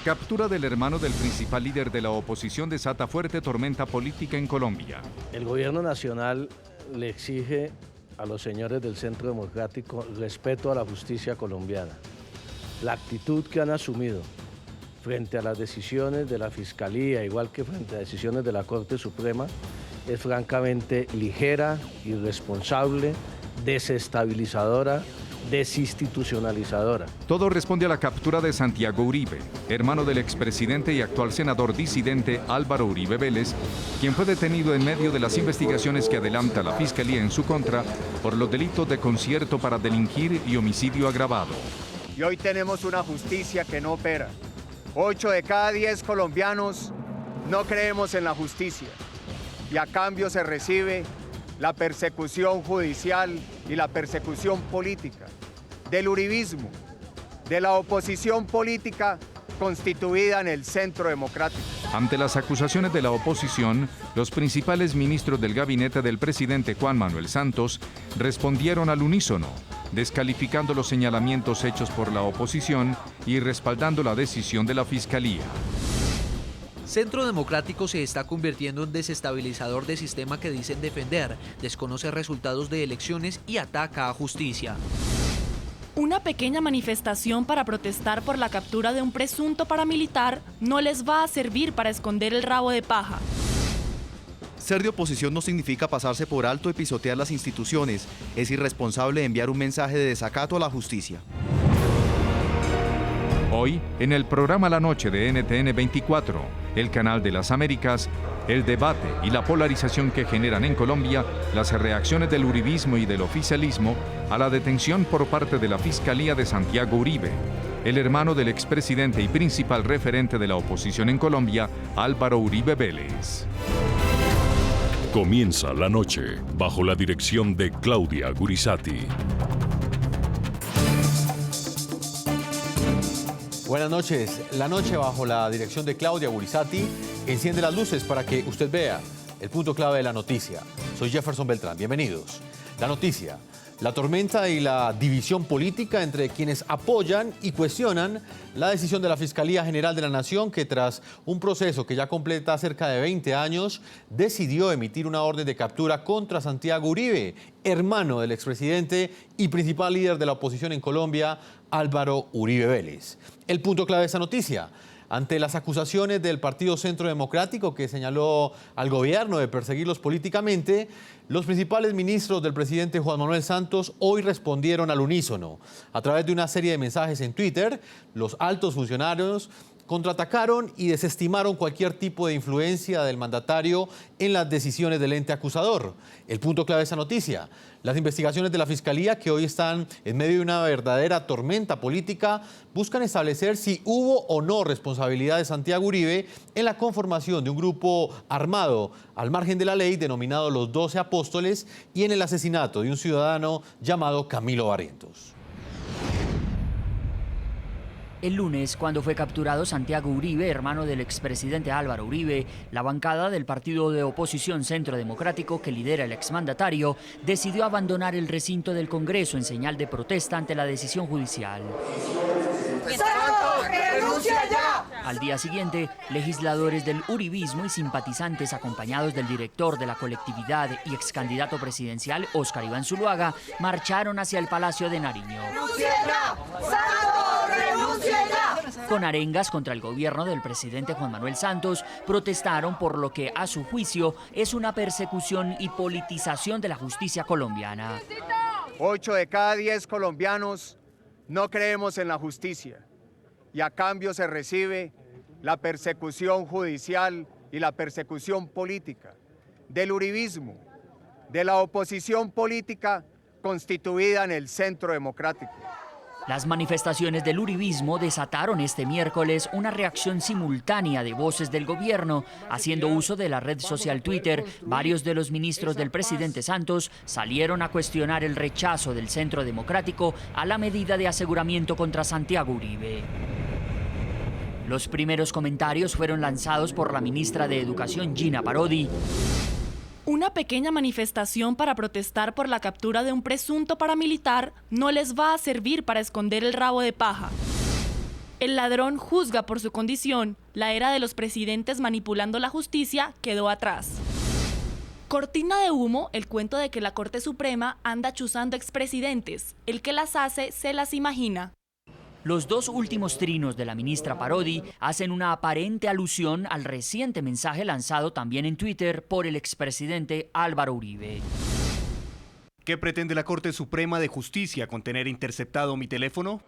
Captura del hermano del principal líder de la oposición desata fuerte tormenta política en Colombia. El gobierno nacional le exige a los señores del Centro Democrático respeto a la justicia colombiana. La actitud que han asumido frente a las decisiones de la Fiscalía, igual que frente a decisiones de la Corte Suprema, es francamente ligera, irresponsable, desestabilizadora, desinstitucionalizadora. Todo responde a la captura de Santiago Uribe, hermano del expresidente y actual senador disidente Álvaro Uribe Vélez, quien fue detenido en medio de las investigaciones que adelanta la Fiscalía en su contra por los delitos de concierto para delinquir y homicidio agravado. Y hoy tenemos una justicia que no opera. 8 de cada 10 colombianos no creemos en la justicia y a cambio se recibe la persecución judicial y la persecución política del uribismo, de la oposición política constituida en el Centro Democrático. Ante las acusaciones de la oposición, los principales ministros del gabinete del presidente Juan Manuel Santos respondieron al unísono, descalificando los señalamientos hechos por la oposición y respaldando la decisión de la Fiscalía. Centro Democrático se está convirtiendo en desestabilizador de sistema que dicen defender, desconoce resultados de elecciones y ataca a justicia. Una pequeña manifestación para protestar por la captura de un presunto paramilitar no les va a servir para esconder el rabo de paja. Ser de oposición no significa pasarse por alto y pisotear las instituciones. Es irresponsable enviar un mensaje de desacato a la justicia. Hoy, en el programa La Noche de NTN 24, el canal de las Américas, el debate y la polarización que generan en Colombia las reacciones del uribismo y del oficialismo a la detención por parte de la Fiscalía de Santiago Uribe, el hermano del expresidente y principal referente de la oposición en Colombia, Álvaro Uribe Vélez. Comienza La Noche bajo la dirección de Claudia Gurizati. Buenas noches. La noche bajo la dirección de Claudia Gurizati enciende las luces para que usted vea el punto clave de la noticia. Soy Jefferson Beltrán. Bienvenidos. La noticia: la tormenta y la división política entre quienes apoyan y cuestionan la decisión de la Fiscalía General de la Nación, que tras un proceso que ya completa cerca de 20 años, decidió emitir una orden de captura contra Santiago Uribe, hermano del expresidente y principal líder de la oposición en Colombia, Álvaro Uribe Vélez. El punto clave de esta noticia: ante las acusaciones del Partido Centro Democrático, que señaló al gobierno de perseguirlos políticamente, los principales ministros del presidente Juan Manuel Santos hoy respondieron al unísono. A través de una serie de mensajes en Twitter, los altos funcionarios contraatacaron y desestimaron cualquier tipo de influencia del mandatario en las decisiones del ente acusador. El punto clave de esa noticia: las investigaciones de la Fiscalía, que hoy están en medio de una verdadera tormenta política, buscan establecer si hubo o no responsabilidad de Santiago Uribe en la conformación de un grupo armado al margen de la ley denominado los 12 Apóstoles y en el asesinato de un ciudadano llamado Camilo Barrientos. El lunes, cuando fue capturado Santiago Uribe, hermano del expresidente Álvaro Uribe, la bancada del partido de oposición Centro Democrático que lidera el exmandatario decidió abandonar el recinto del Congreso en señal de protesta ante la decisión judicial. ¡Santos, renuncia ya! Al día siguiente, legisladores del uribismo y simpatizantes acompañados del director de la colectividad y ex candidato presidencial, Óscar Iván Zuluaga, marcharon hacia el Palacio de Nariño. ¡Renuncia ya! ¡Santos, renuncia ya! Con arengas contra el gobierno del presidente Juan Manuel Santos, protestaron por lo que, a su juicio, es una persecución y politización de la justicia colombiana. 8 de cada 10 colombianos no creemos en la justicia y a cambio se recibe la persecución judicial y la persecución política del uribismo, de la oposición política constituida en el Centro Democrático. Las manifestaciones del uribismo desataron este miércoles una reacción simultánea de voces del gobierno. Haciendo uso de la red social Twitter, varios de los ministros del presidente Santos salieron a cuestionar el rechazo del Centro Democrático a la medida de aseguramiento contra Santiago Uribe. Los primeros comentarios fueron lanzados por la ministra de Educación, Gina Parodi. Una pequeña manifestación para protestar por la captura de un presunto paramilitar no les va a servir para esconder el rabo de paja. El ladrón juzga por su condición. La era de los presidentes manipulando la justicia quedó atrás. Cortina de humo, el cuento de que la Corte Suprema anda chuzando expresidentes. El que las hace se las imagina. Los dos últimos trinos de la ministra Parodi hacen una aparente alusión al reciente mensaje lanzado también en Twitter por el expresidente Álvaro Uribe. ¿Qué pretende la Corte Suprema de Justicia con tener interceptado mi teléfono?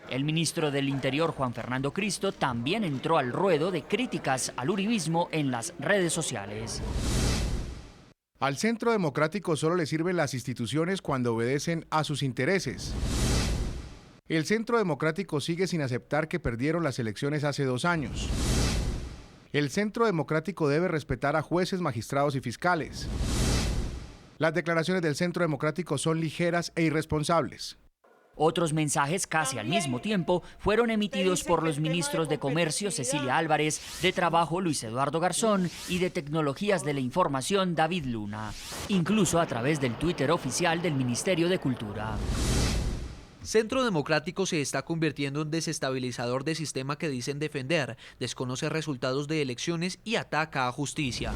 El ministro del Interior, Juan Fernando Cristo, también entró al ruedo de críticas al uribismo en las redes sociales. Al Centro Democrático solo le sirven las instituciones cuando obedecen a sus intereses. El Centro Democrático sigue sin aceptar que perdieron las elecciones hace 2 años. El Centro Democrático debe respetar a jueces, magistrados y fiscales. Las declaraciones del Centro Democrático son ligeras e irresponsables. Otros mensajes casi al mismo tiempo fueron emitidos por los ministros de Comercio Cecilia Álvarez, de Trabajo Luis Eduardo Garzón y de Tecnologías de la Información David Luna, incluso a través del Twitter oficial del Ministerio de Cultura. Centro Democrático se está convirtiendo en desestabilizador de sistema que dicen defender, desconoce resultados de elecciones y ataca a justicia.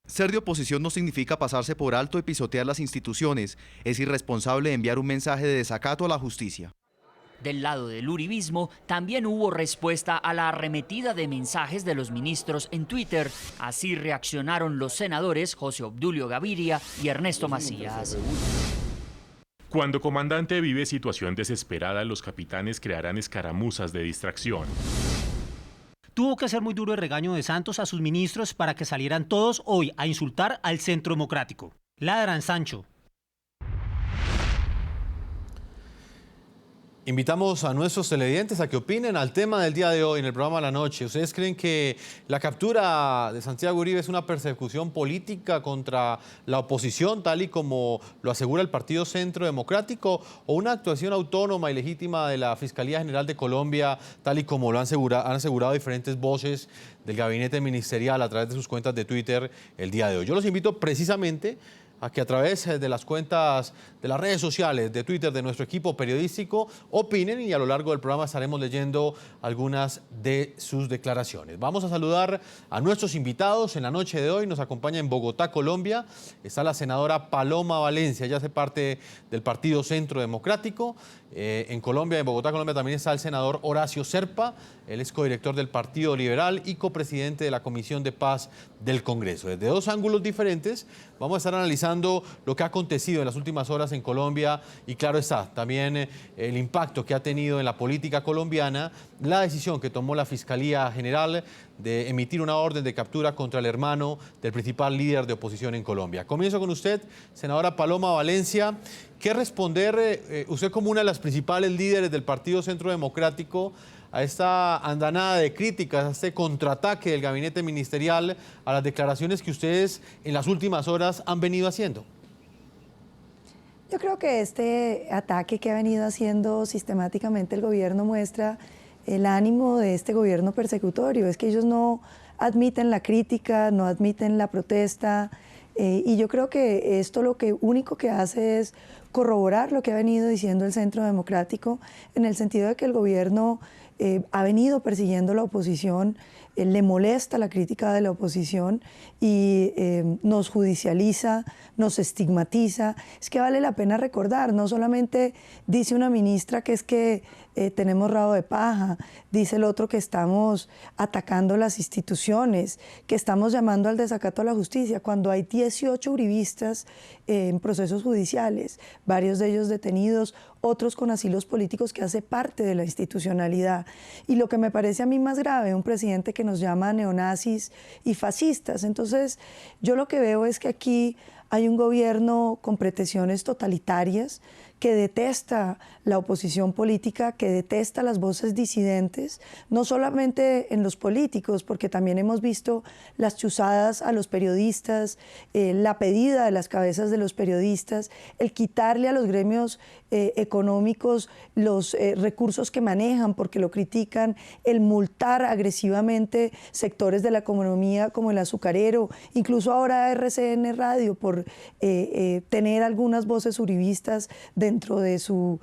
Ser de oposición no significa pasarse por alto y pisotear las instituciones. Es irresponsable enviar un mensaje de desacato a la justicia. Del lado del uribismo, también hubo respuesta a la arremetida de mensajes de los ministros en Twitter. Así reaccionaron los senadores José Obdulio Gaviria y Ernesto Macías. Cuando comandante vive situación desesperada, los capitanes crearán escaramuzas de distracción. Tuvo que ser muy duro el regaño de Santos a sus ministros para que salieran todos hoy a insultar al Centro Democrático. Ladran, Sancho. Invitamos a nuestros televidentes a que opinen al tema del día de hoy en el programa La Noche. ¿Ustedes creen que la captura de Santiago Uribe es una persecución política contra la oposición, tal y como lo asegura el Partido Centro Democrático, o una actuación autónoma y legítima de la Fiscalía General de Colombia, tal y como lo han asegurado diferentes voces del gabinete ministerial a través de sus cuentas de Twitter el día de hoy? Yo los invito precisamente a que a través de las cuentas de las redes sociales, de Twitter, de nuestro equipo periodístico, opinen, y a lo largo del programa estaremos leyendo algunas de sus declaraciones. Vamos a saludar a nuestros invitados en la noche de hoy. Nos acompaña en Bogotá, Colombia. Está la senadora Paloma Valencia, ella hace parte del Partido Centro Democrático. En Colombia, en Bogotá, Colombia, también está el senador Horacio Serpa. Él es codirector del Partido Liberal y copresidente de la Comisión de Paz del Congreso. Desde 2 ángulos diferentes vamos a estar analizando lo que ha acontecido en las últimas horas en Colombia y, claro está, también el impacto que ha tenido en la política colombiana la decisión que tomó la Fiscalía General de emitir una orden de captura contra el hermano del principal líder de oposición en Colombia. Comienzo con usted, senadora Paloma Valencia. ¿Qué responder usted como una de las principales líderes del Partido Centro Democrático a esta andanada de críticas, a este contraataque del gabinete ministerial, a las declaraciones que ustedes en las últimas horas han venido haciendo? Yo creo que este ataque que ha venido haciendo sistemáticamente el gobierno muestra el ánimo de este gobierno persecutorio. Es que ellos no admiten la crítica, no admiten la protesta, y yo creo que esto lo único que hace es corroborar lo que ha venido diciendo el Centro Democrático, en el sentido de que el gobierno ha venido persiguiendo la oposición, le molesta la crítica de la oposición y nos judicializa, nos estigmatiza. Es que vale la pena recordar, no solamente dice una ministra que es que tenemos rabo de paja, dice el otro que estamos atacando las instituciones, que estamos llamando al desacato a la justicia, cuando hay 18 uribistas en procesos judiciales, varios de ellos detenidos, otros con asilos políticos, que hace parte de la institucionalidad. Y lo que me parece a mí más grave, un presidente que nos llama neonazis y fascistas. Entonces, yo lo que veo es que aquí hay un gobierno con pretensiones totalitarias, que detesta la oposición política, que detesta las voces disidentes, no solamente en los políticos, porque también hemos visto las chuzadas a los periodistas, la pedida de las cabezas de los periodistas, el quitarle a los gremios económicos los recursos que manejan porque lo critican, el multar agresivamente sectores de la economía como el azucarero, incluso ahora RCN Radio por tener algunas voces uribistas dentro dentro de su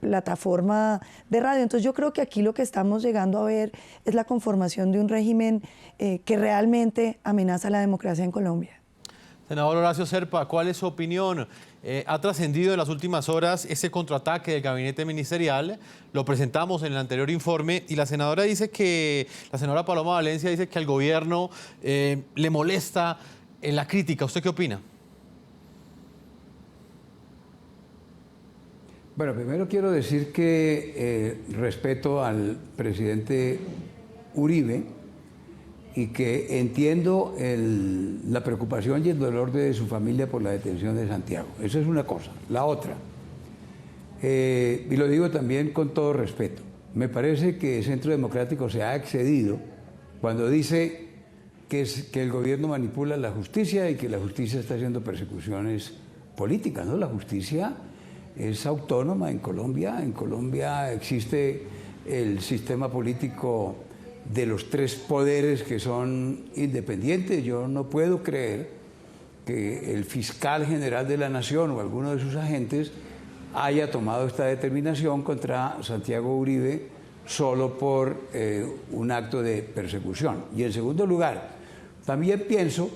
plataforma de radio. Entonces yo creo que aquí lo que estamos llegando a ver es la conformación de un régimen que realmente amenaza la democracia en Colombia. Senador Horacio Serpa, ¿cuál es su opinión? Ha trascendido en las últimas horas ese contraataque del gabinete ministerial, lo presentamos en el anterior informe y la senadora Paloma Valencia dice que al gobierno le molesta la crítica. ¿Usted qué opina? Bueno, primero quiero decir que respeto al presidente Uribe y que entiendo la preocupación y el dolor de su familia por la detención de Santiago. Esa es una cosa. La otra, y lo digo también con todo respeto, me parece que el Centro Democrático se ha excedido cuando dice que el gobierno manipula la justicia y que la justicia está haciendo persecuciones políticas, ¿no? La justicia es autónoma en Colombia. En Colombia existe el sistema político de los tres poderes que son independientes. Yo no puedo creer que el fiscal general de la Nación o alguno de sus agentes haya tomado esta determinación contra Santiago Uribe solo por un acto de persecución. Y en segundo lugar, también pienso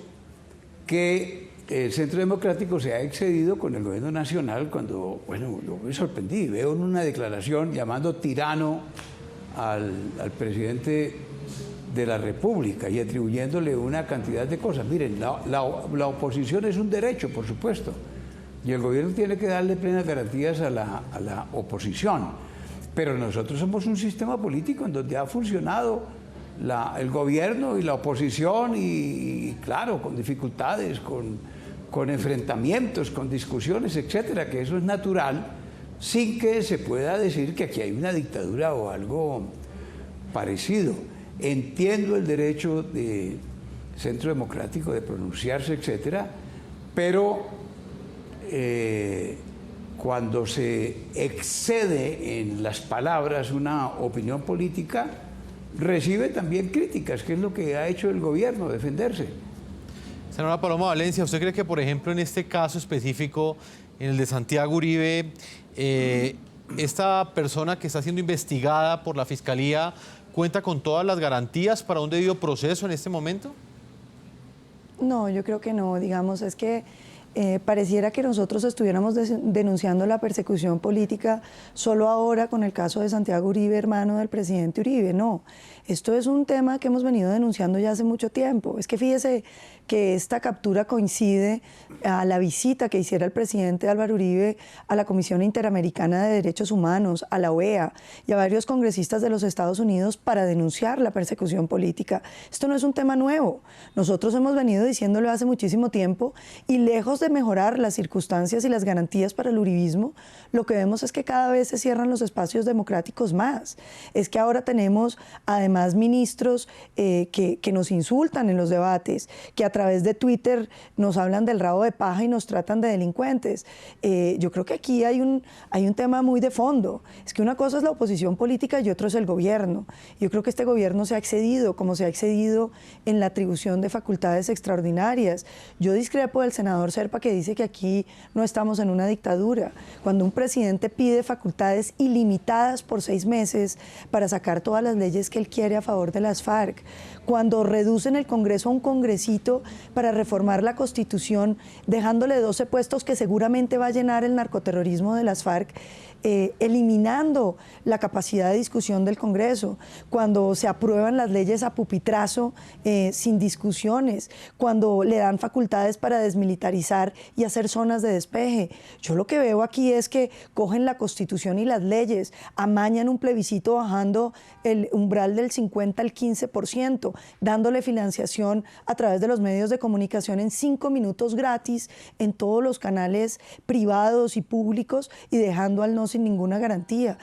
que el Centro Democrático se ha excedido con el gobierno nacional cuando, bueno, yo me sorprendí, veo en una declaración llamando tirano al presidente de la República y atribuyéndole una cantidad de cosas. Miren, la oposición es un derecho, por supuesto, y el gobierno tiene que darle plenas garantías a la oposición, pero nosotros somos un sistema político en donde ha funcionado el gobierno y la oposición y claro, con dificultades, con enfrentamientos, con discusiones, etcétera, que eso es natural, sin que se pueda decir que aquí hay una dictadura o algo parecido. Entiendo el derecho del Centro Democrático de pronunciarse, etcétera, pero cuando se excede en las palabras una opinión política, recibe también críticas, que es lo que ha hecho el gobierno, defenderse. Senadora Paloma Valencia, ¿usted cree que, por ejemplo, en este caso específico, en el de Santiago Uribe, esta persona que está siendo investigada por la Fiscalía cuenta con todas las garantías para un debido proceso en este momento? No, yo creo que no. Digamos, es que pareciera que nosotros estuviéramos denunciando la persecución política solo ahora con el caso de Santiago Uribe, hermano del presidente Uribe. No, esto es un tema que hemos venido denunciando ya hace mucho tiempo. Es que fíjese que esta captura coincide a la visita que hiciera el presidente Álvaro Uribe a la Comisión Interamericana de Derechos Humanos, a la OEA y a varios congresistas de los Estados Unidos para denunciar la persecución política. Esto no es un tema nuevo. Nosotros hemos venido diciéndolo hace muchísimo tiempo y lejos de mejorar las circunstancias y las garantías para el uribismo, lo que vemos es que cada vez se cierran los espacios democráticos más. Es que ahora tenemos además ministros que nos insultan en los debates, que a través de Twitter nos hablan del rabo de paja y nos tratan de delincuentes. Yo creo que aquí hay un tema muy de fondo. Es que una cosa es la oposición política y otro es el gobierno. Yo creo que este gobierno se ha excedido, como se ha excedido en la atribución de facultades extraordinarias. Yo discrepo del senador Serpa que dice que aquí no estamos en una dictadura. Cuando un presidente pide facultades ilimitadas por 6 meses para sacar todas las leyes que él quiere a favor de las FARC, cuando reducen el Congreso a un congresito para reformar la Constitución, dejándole 12 puestos que seguramente va a llenar el narcoterrorismo de las FARC, eliminando la capacidad de discusión del Congreso, cuando se aprueban las leyes a pupitrazo sin discusiones, cuando le dan facultades para desmilitarizar y hacer zonas de despeje. Yo lo que veo aquí es que cogen la Constitución y las leyes, amañan un plebiscito bajando el umbral del 50 al 15%, dándole financiación a través de los medios de comunicación en 5 minutos gratis en todos los canales privados y públicos y dejando al no estamos sin ninguna garantía.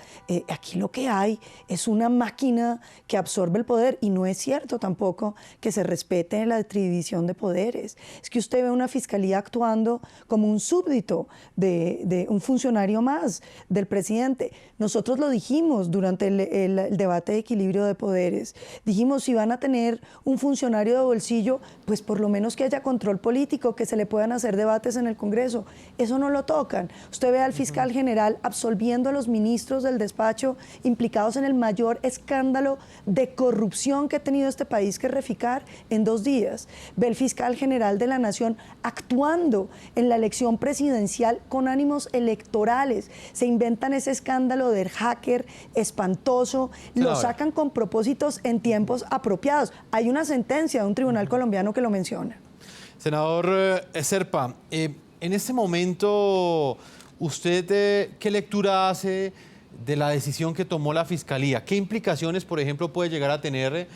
Aquí lo que hay es una máquina que absorbe el poder y no es cierto tampoco que se respete la división de poderes. Es que usted ve una fiscalía actuando como un súbdito de un funcionario más del presidente. Nosotros lo dijimos durante el debate de equilibrio de poderes. Dijimos, si van a tener un funcionario de bolsillo, pues por lo menos que haya control político, que se le puedan hacer debates en el Congreso. Eso no lo tocan. Usted ve al fiscal general absolviendo a los ministros del despacho implicados en el mayor escándalo de corrupción que ha tenido este país que Reficar en 2 días. Ve el fiscal general de la Nación actuando en la elección presidencial con ánimos electorales. Se inventan ese escándalo del hacker espantoso, lo sacan con propósitos en tiempos apropiados. Hay una sentencia de un tribunal colombiano que lo menciona. Senador Zerpa, en este momento, ¿usted qué lectura hace de la decisión que tomó la Fiscalía? ¿Qué implicaciones, por ejemplo, puede llegar a tener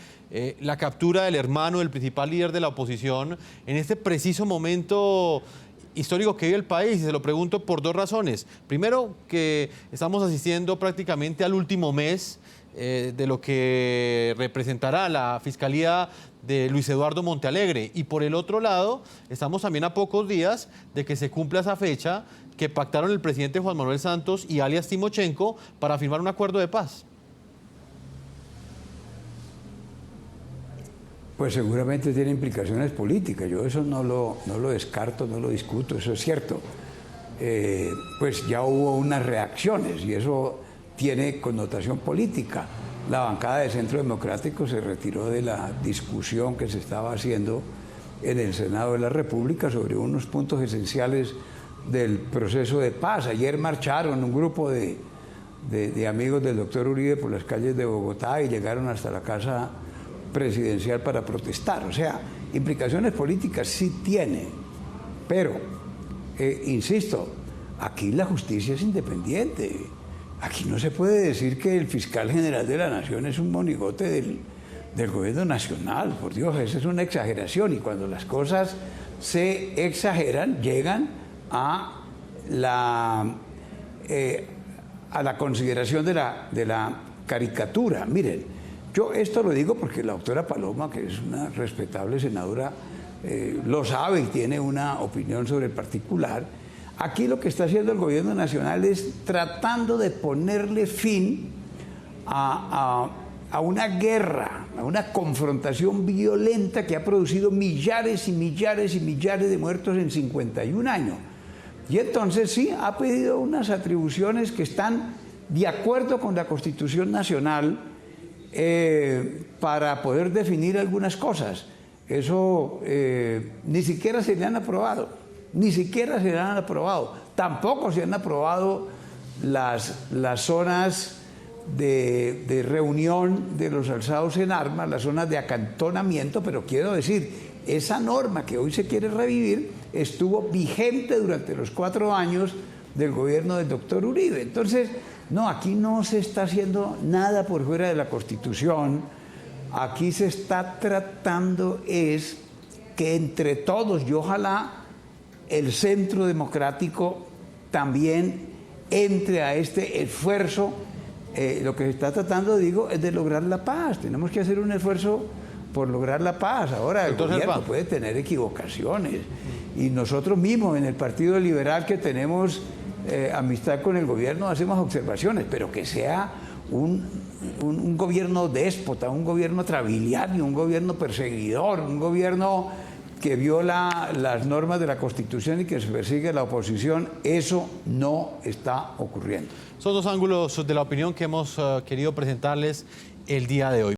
la captura del hermano del principal líder de la oposición en este preciso momento histórico que vive el país? Y se lo pregunto por 2 razones. Primero, que estamos asistiendo prácticamente al último mes de lo que representará la Fiscalía de Luis Eduardo Montealegre. Y por el otro lado, estamos también a pocos días de que se cumpla esa fecha que pactaron el presidente Juan Manuel Santos y alias Timochenko para firmar un acuerdo de paz. Pues seguramente tiene implicaciones políticas. Yo eso no lo descarto, no lo discuto, eso es cierto. Pues ya hubo unas reacciones y eso tiene connotación política. La bancada de Centro Democrático se retiró de la discusión que se estaba haciendo en el Senado de la República sobre unos puntos esenciales del proceso de paz. Ayer marcharon un grupo de amigos del doctor Uribe por las calles de Bogotá y llegaron hasta la casa presidencial para protestar. O sea, implicaciones políticas sí tiene, pero, insisto, aquí la justicia es independiente. Aquí no se puede decir que el fiscal general de la Nación es un monigote del gobierno nacional. Por Dios, esa es una exageración. Y cuando las cosas se exageran, llegan a la consideración de la caricatura. Miren, yo esto lo digo porque la doctora Paloma, que es una respetable senadora, lo sabe y tiene una opinión sobre el particular. Aquí lo que está haciendo el gobierno nacional es tratando de ponerle fin a una guerra, a una confrontación violenta que ha producido millares y millares y millares de muertos en 51 años. Y entonces sí, ha pedido unas atribuciones que están de acuerdo con la Constitución Nacional para poder definir algunas cosas. Eso ni siquiera se le han aprobado. Ni siquiera se han aprobado. Tampoco se han aprobado las zonas de reunión de los alzados en armas, las zonas de acantonamiento, pero quiero decir, esa norma que hoy se quiere revivir estuvo vigente durante los 4 años del gobierno del doctor Uribe. Entonces, no, aquí no se está haciendo nada por fuera de la Constitución. Aquí se está tratando es que entre todos, y ojalá el Centro Democrático también entre a este esfuerzo. Lo que se está tratando, digo, es de lograr la paz. Tenemos que hacer un esfuerzo por lograr la paz. Ahora, el gobierno puede tener equivocaciones. Y nosotros mismos, en el Partido Liberal, que tenemos amistad con el gobierno, hacemos observaciones, pero que sea un gobierno déspota, un gobierno trabiliario, un gobierno perseguidor, un gobierno que viola las normas de la Constitución y que se persigue a la oposición, eso no está ocurriendo. Son 2 ángulos de la opinión que hemos querido presentarles el día de hoy.